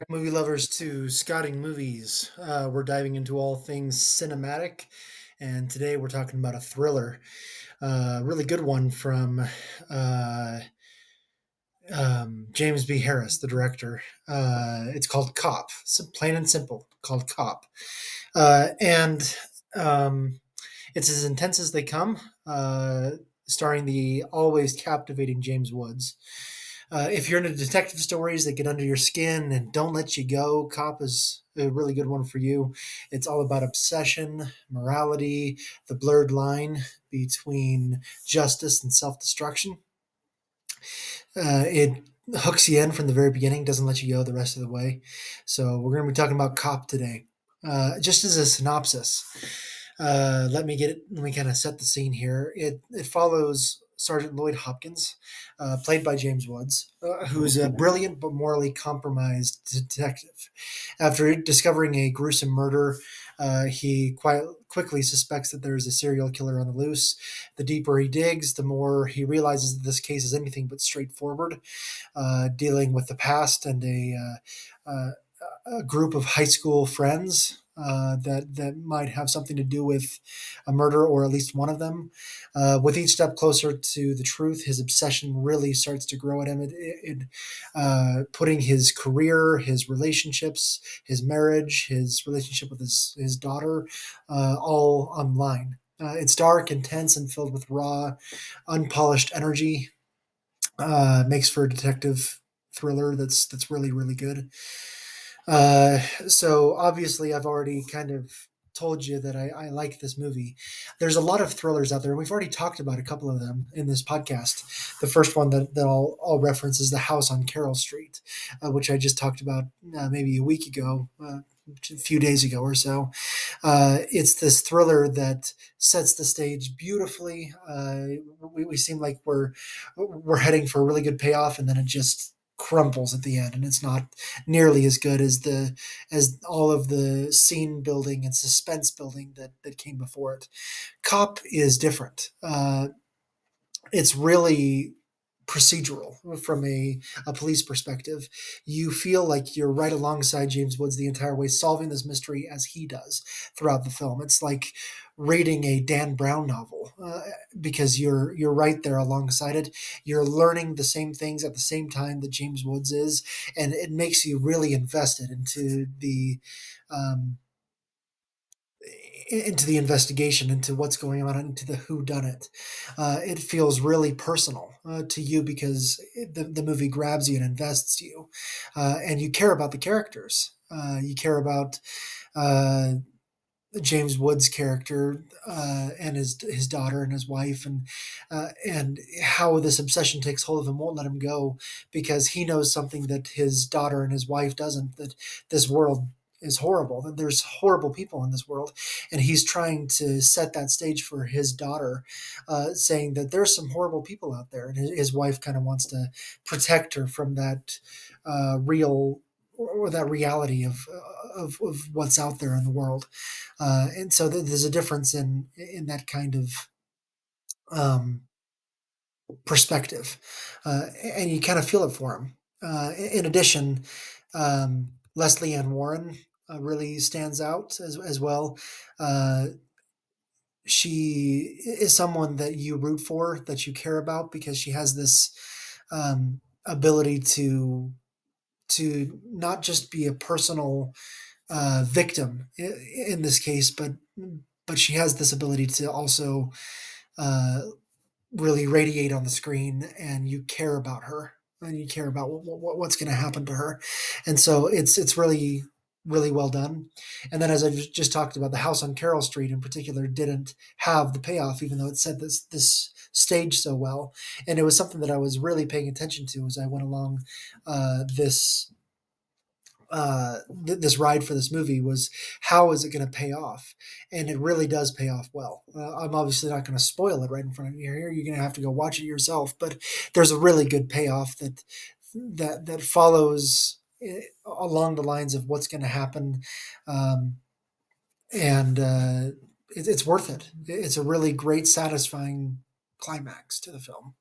Movie lovers to Scotting Movies. We're diving into all things cinematic, and today we're talking about a thriller, a really good one from uh, James B. Harris, the director. It's called Cop, plain and simple, called Cop, and it's as intense as they come. Starring the always captivating James Woods. If you're into detective stories that get under your skin and don't let you go, Cop is a really good one for you. It's all about obsession, morality, the blurred line between justice and self destruction. It hooks you in from the very beginning, doesn't let you go the rest of the way. So, we're going to be talking about Cop today. Just as a synopsis, let me kind of set the scene here. It follows Sergeant Lloyd Hopkins, played by James Woods, who's a brilliant but morally compromised detective. After discovering a gruesome murder, he quickly suspects that there's a serial killer on the loose. The deeper he digs, the more he realizes that this case is anything but straightforward, dealing with the past and a group of high school friends that might have something to do with a murder, or at least one of them. With each step closer to the truth, his obsession really starts to grow at him. Putting his career, his relationships, his marriage, his relationship with his daughter, all online. It's dark, intense, and filled with raw, unpolished energy. Makes for a detective thriller that's really good. So obviously, I've already kind of told you that I like this movie. There's a lot of thrillers out there, and we've already talked about a couple of them in this podcast. The first one that I'll reference is The House on Carroll Street, which I just talked about maybe a week ago. A few days ago or so. It's this thriller that sets the stage beautifully. We seem like we're heading for a really good payoff, and then it just crumbles at the end, and it's not nearly as good as the as all of the scene building and suspense building that came before it. Cop is different. It's really procedural from a police perspective. You feel like you're right alongside James Woods the entire way, solving this mystery as he does throughout the film. It's like reading a Dan Brown novel, because you're right there alongside it. You're learning the same things at the same time that James Woods is, and it makes you really invested um, into the investigation, into what's going on, into the who done it. It feels really personal to you because the movie grabs you and invests you, and you care about the characters. You care about uh, James Woods' character, and his daughter and his wife, and how this obsession takes hold of him, won't let him go, because he knows something that his daughter and his wife doesn't, that this world is horrible, that there's horrible people in this world, and he's trying to set that stage for his daughter, saying that there's some horrible people out there, and his wife kind of wants to protect her from that real, or that reality of what's out there in the world. And so there's a difference in that kind of um, perspective, and you kind of feel it for him. In addition, Leslie Ann Warren really stands out as well. Uh, she is someone that you root for, that you care about, because she has this ability to not just be a personal victim in this case, but she has this ability to also uh, really radiate on the screen, and you care about her, and you care about what's going to happen to her, and so it's really well done. And then, as I just talked about, the House on Carroll Street in particular didn't have the payoff, even though it set this stage so well, and it was something that I was really paying attention to as I went along this this ride for this movie, was how is it going to pay off, and it really does pay off well. I'm obviously not going to spoil it right in front of you here. You're going to have to go watch it yourself, but there's a really good payoff that follows along the lines of what's going to happen, um, and it's worth it. It's a really great, satisfying climax to the film.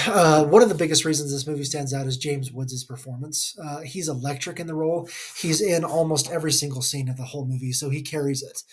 One of the biggest reasons this movie stands out is James Woods' performance. He's electric in the role. He's in almost every single scene of the whole movie, so he carries it.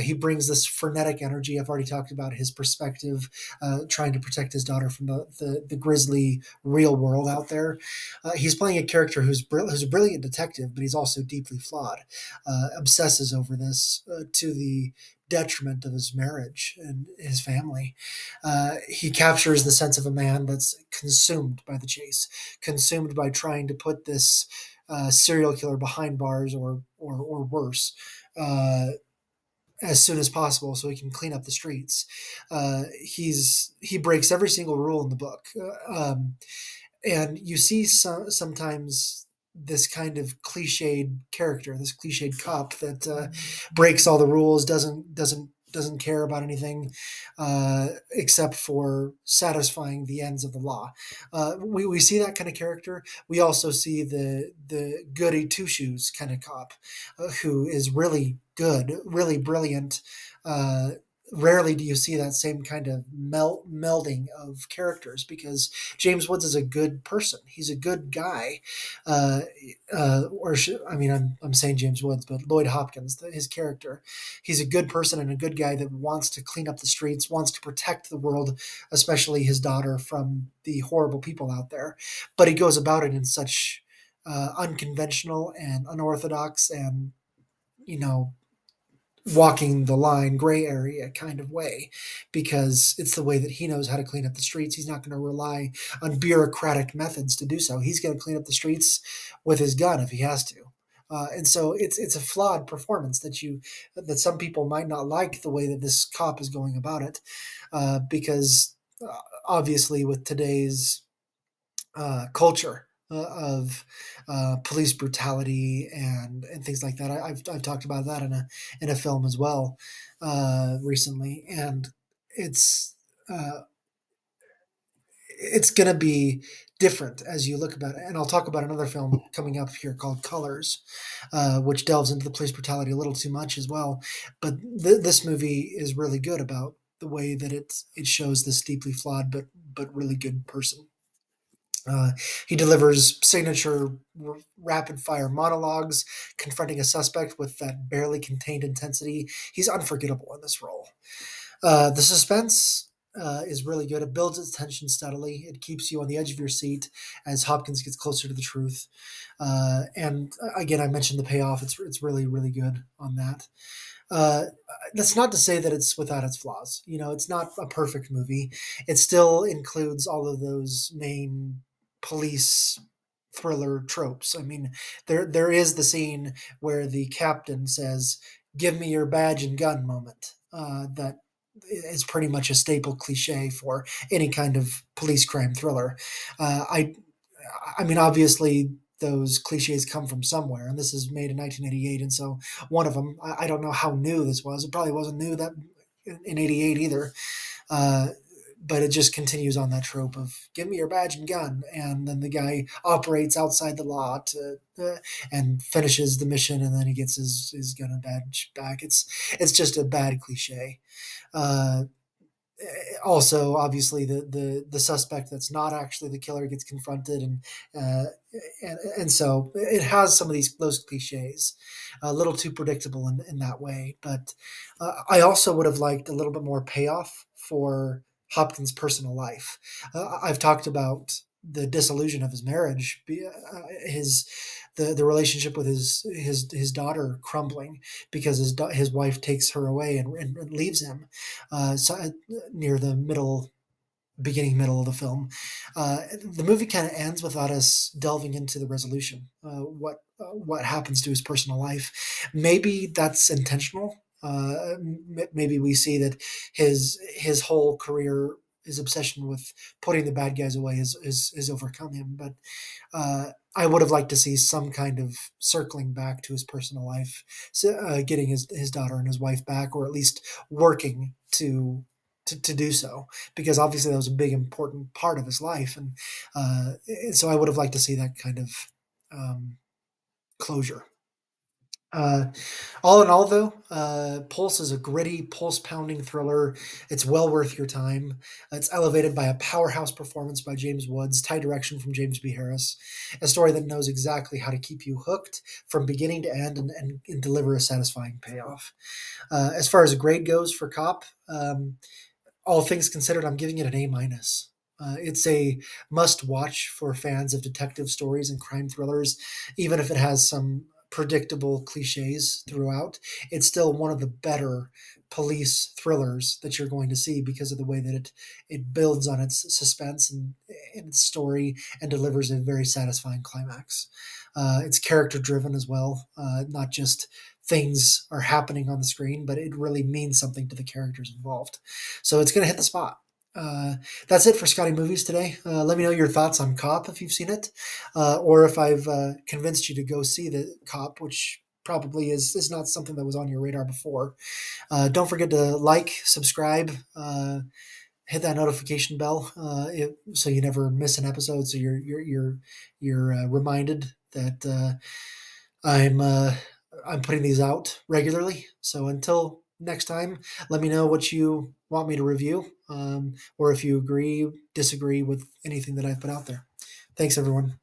He brings this frenetic energy. I've already talked about his perspective, trying to protect his daughter from the grisly real world out there. He's playing a character who's a brilliant detective, but he's also deeply flawed. Obsesses over this to the detriment of his marriage and his family. He captures the sense of a man that's consumed by the chase, consumed by trying to put this serial killer behind bars or worse. As soon as possible, so he can clean up the streets. He breaks every single rule in the book. And you see sometimes this kind of cliched character, this cliched cop that breaks all the rules, doesn't care about anything except for satisfying the ends of the law. We see that kind of character. We also see the goody two shoes kind of cop who is really good, really brilliant. Uh, Rarely do you see that same kind of melding of characters because James Woods is a good person. He's a good guy. Uh, I mean, I'm saying James Woods, but Lloyd Hopkins, his character, he's a good person and a good guy that wants to clean up the streets, wants to protect the world, especially his daughter from the horrible people out there. But he goes about it in such unconventional and unorthodox and you know walking the line gray area kind of way because it's the way that he knows how to clean up the streets. He's not going to rely on bureaucratic methods to do so. He's going to clean up the streets with his gun if he has to. And so it's a flawed performance that some people might not like the way that this cop is going about it because obviously with today's culture of police brutality and things like that. I've talked about that in a film as well recently, and it's uh, it's going to be different as you look about it. And I'll talk about another film coming up here called Colors, which delves into the police brutality a little too much as well. But this movie is really good about the way that it shows this deeply flawed but really good person. Uh, he delivers signature rapid fire monologues, confronting a suspect with that barely contained intensity. He's unforgettable in this role. The suspense is really good. It builds its tension steadily. It keeps you on the edge of your seat as Hopkins gets closer to the truth. And again, I mentioned the payoff. It's really really good on that. Uh, that's not to say that it's without its flaws. You know, it's not a perfect movie. It still includes all of those main police thriller tropes. I mean, there is the scene where the captain says, "Give me your badge and gun" moment. That is pretty much a staple cliche for any kind of police crime thriller. Uh, I I mean, obviously, those cliches come from somewhere, and this is made in 1988, and so one of them. I don't know how new this was. It probably wasn't new that in '88 either. Uh, but it just continues on that trope of "give me your badge and gun," and then the guy operates outside the law and finishes the mission, and then he gets his gun and badge back. It's just a bad cliche. Uh, Also obviously the suspect that's not actually the killer gets confronted uh, and so it has some of those cliches a little too predictable in that way but I also would have liked a little bit more payoff for Hopkins' personal life. I've talked about the disillusion of his marriage, his the relationship with his daughter crumbling because his wife takes her away and leaves him. So near the middle of the film. The movie kind of ends without us delving into the resolution. What happens to his personal life? Maybe that's intentional. Maybe we see that his whole career, his obsession with putting the bad guys away, has overcome him. But I would have liked to see some kind of circling back to his personal life, so, getting his daughter and his wife back, or at least working to do so, because obviously that was a big important part of his life, and so I would have liked to see that kind of closure. Uh, all in all, though, Pulse is a gritty, pulse pounding thriller. It's well worth your time. It's elevated by a powerhouse performance by James Woods, tight direction from James B. Harris, a story that knows exactly how to keep you hooked from beginning to end and deliver a satisfying payoff. As far as a grade goes for Cop, all things considered, I'm giving it an A minus. It's a must watch for fans of detective stories and crime thrillers, even if it has some predictable cliches throughout. It's still one of the better police thrillers that you're going to see because of the way that it builds on its suspense and its story and delivers a very satisfying climax. It's character driven as well, not just things are happening on the screen, but it really means something to the characters involved. So it's going to hit the spot. Uh, that's it for Scotty Movies today. Let me know your thoughts on Cop if you've seen it, or if I've convinced you to go see the Cop, which probably is not something that was on your radar before. Don't forget to like, subscribe, hit that notification bell so you never miss an episode. So you're reminded that I'm uh, I'm putting these out regularly. So until next time, let me know what you want me to review, or if you agree, disagree with anything that I've put out there. Thanks, everyone.